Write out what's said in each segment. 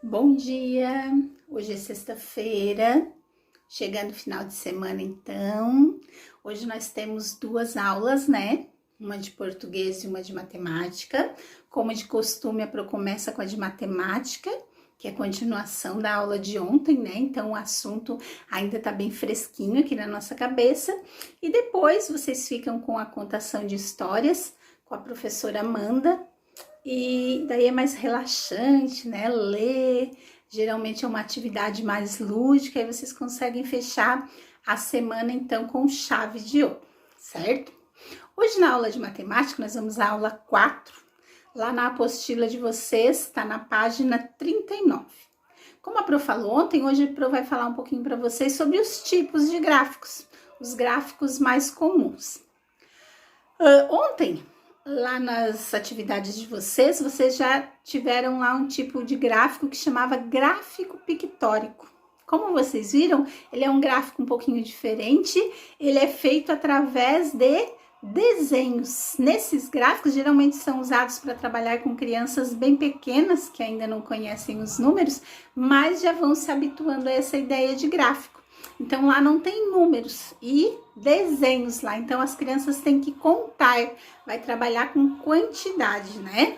Bom dia! Hoje é sexta-feira, chegando o final de semana então. Hoje nós temos duas aulas, né? Uma de português e uma de matemática. Como de costume, a Pro começa com a de matemática, que é a continuação da aula de ontem, né? Então o assunto ainda tá bem fresquinho aqui na nossa cabeça. E depois vocês ficam com a contação de histórias com a professora Amanda. E daí é mais relaxante, né? Ler, geralmente é uma atividade mais lúdica, aí vocês conseguem fechar a semana então com chave de ouro, certo? Hoje na aula de matemática nós vamos à aula 4, lá na apostila de vocês, tá na página 39. Como a Pro falou ontem, hoje a Pro vai falar um pouquinho para vocês sobre os tipos de gráficos, os gráficos mais comuns. Ontem, lá nas atividades de vocês já tiveram lá um tipo de gráfico que chamava gráfico pictórico. Como vocês viram, ele é um gráfico um pouquinho diferente, ele é feito através de desenhos. Nesses gráficos, geralmente são usados para trabalhar com crianças bem pequenas, que ainda não conhecem os números, mas já vão se habituando a essa ideia de gráfico. Então, lá não tem números e desenhos lá. Então, as crianças têm que contar, vai trabalhar com quantidade, né?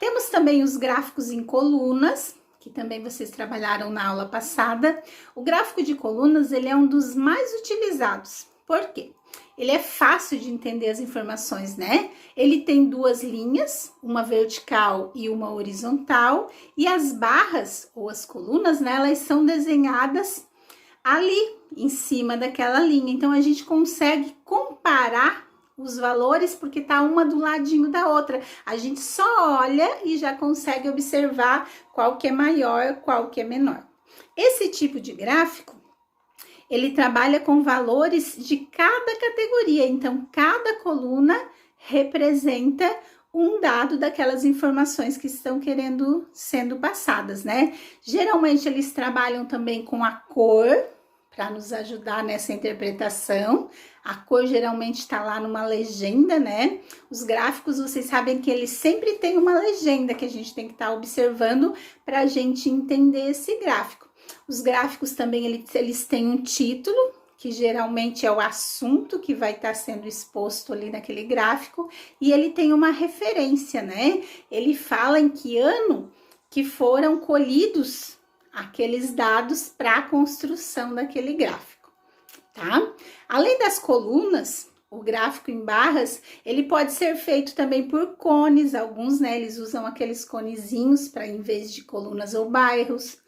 Temos também os gráficos em colunas, que também vocês trabalharam na aula passada. O gráfico de colunas, ele é um dos mais utilizados. Por quê? Ele é fácil de entender as informações, né? Ele tem duas linhas, uma vertical e uma horizontal. E as barras, ou as colunas, né? Elas são desenhadas ali em cima daquela linha. Então, a gente consegue comparar os valores porque tá uma do ladinho da outra. A gente só olha e já consegue observar qual que é maior, qual que é menor. Esse tipo de gráfico, ele trabalha com valores de cada categoria. Então, cada coluna representa um dado daquelas informações que estão sendo passadas, né? Geralmente, eles trabalham também com a cor, para nos ajudar nessa interpretação. A cor geralmente está lá numa legenda, né? Os gráficos, vocês sabem que eles sempre têm uma legenda que a gente tem que estar observando para a gente entender esse gráfico. Os gráficos também, eles têm um título, que geralmente é o assunto que vai estar sendo exposto ali naquele gráfico, e ele tem uma referência, né? Ele fala em que ano que foram colhidos aqueles dados para a construção daquele gráfico, tá? Além das colunas, o gráfico em barras, ele pode ser feito também por cones, alguns, né, eles usam aqueles conezinhos para, em vez de colunas ou barras,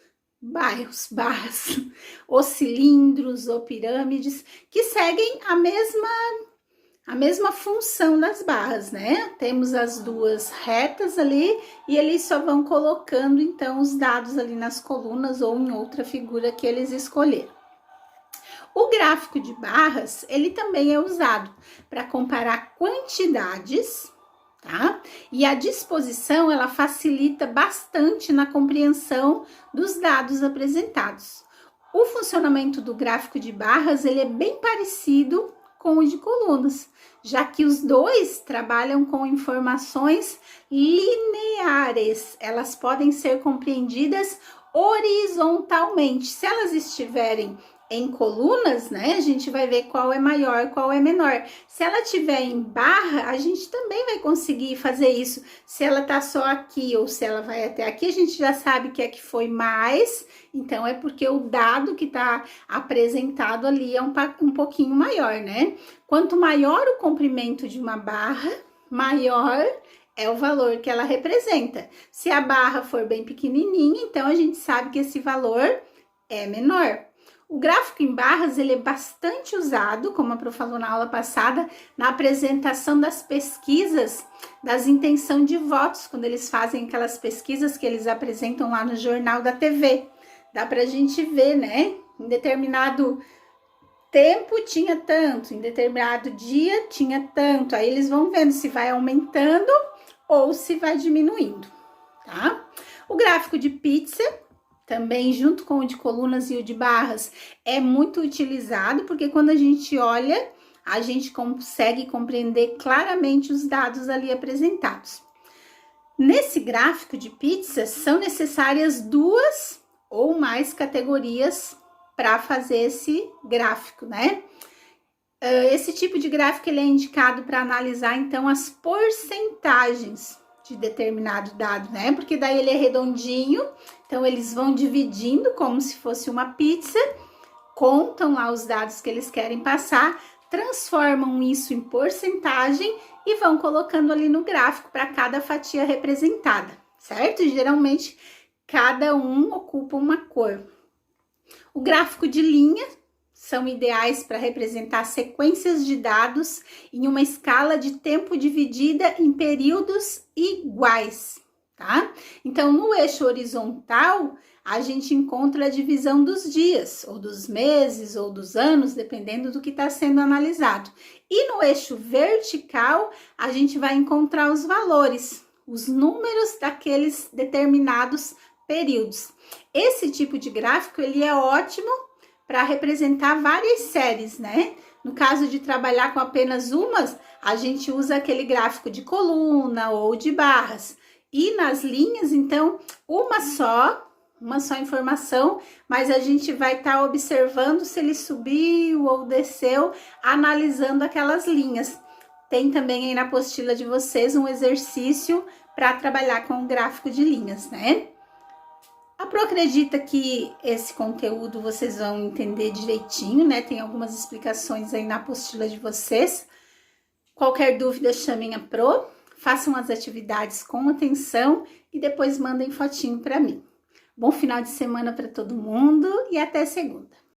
ou cilindros ou pirâmides, que seguem a mesma função das barras, né? Temos as duas retas ali e eles só vão colocando, então, os dados ali nas colunas ou em outra figura que eles escolheram. O gráfico de barras, ele também é usado para comparar quantidades, tá? E a disposição, ela facilita bastante na compreensão dos dados apresentados. O funcionamento do gráfico de barras, ele é bem parecido com o de colunas, já que os dois trabalham com informações lineares. Elas podem ser compreendidas horizontalmente. Se elas estiverem em colunas, né, a gente vai ver qual é maior, qual é menor. Se ela tiver em barra, a gente também vai conseguir fazer isso. Se ela tá só aqui ou se ela vai até aqui, a gente já sabe que é que foi mais, então é porque o dado que tá apresentado ali é um pouquinho maior, né? Quanto maior o comprimento de uma barra, maior é o valor que ela representa. Se a barra for bem pequenininha, então a gente sabe que esse valor é menor. O gráfico em barras, ele é bastante usado, como a Pro falou na aula passada, na apresentação das pesquisas, das intenções de votos, quando eles fazem aquelas pesquisas que eles apresentam lá no Jornal da TV. Dá pra gente ver, né? Em determinado tempo tinha tanto, em determinado dia tinha tanto. Aí eles vão vendo se vai aumentando ou se vai diminuindo, tá? O gráfico de pizza, também junto com o de colunas e o de barras, é muito utilizado, porque quando a gente olha, a gente consegue compreender claramente os dados ali apresentados. Nesse gráfico de pizzas, são necessárias 2 ou mais categorias para fazer esse gráfico, né? Esse tipo de gráfico ele é indicado para analisar, então, as porcentagens de determinado dado, né? Porque daí ele é redondinho, então eles vão dividindo como se fosse uma pizza, contam lá os dados que eles querem passar, transformam isso em porcentagem e vão colocando ali no gráfico para cada fatia representada, certo? Geralmente, cada um ocupa uma cor. O gráfico de linha são ideais para representar sequências de dados em uma escala de tempo dividida em períodos iguais, tá? Então, no eixo horizontal, a gente encontra a divisão dos dias, ou dos meses, ou dos anos, dependendo do que está sendo analisado. E no eixo vertical, a gente vai encontrar os valores, os números daqueles determinados períodos. Esse tipo de gráfico, ele é ótimo para representar várias séries, né? No caso de trabalhar com apenas umas, a gente usa aquele gráfico de coluna ou de barras. E nas linhas, então, uma só informação, mas a gente vai estar observando se ele subiu ou desceu, analisando aquelas linhas. Tem também aí na apostila de vocês um exercício para trabalhar com o gráfico de linhas, né? A Pro acredita que esse conteúdo vocês vão entender direitinho, né? Tem algumas explicações aí na apostila de vocês. Qualquer dúvida, chamem a Pro, façam as atividades com atenção e depois mandem fotinho para mim. Bom final de semana para todo mundo e até segunda.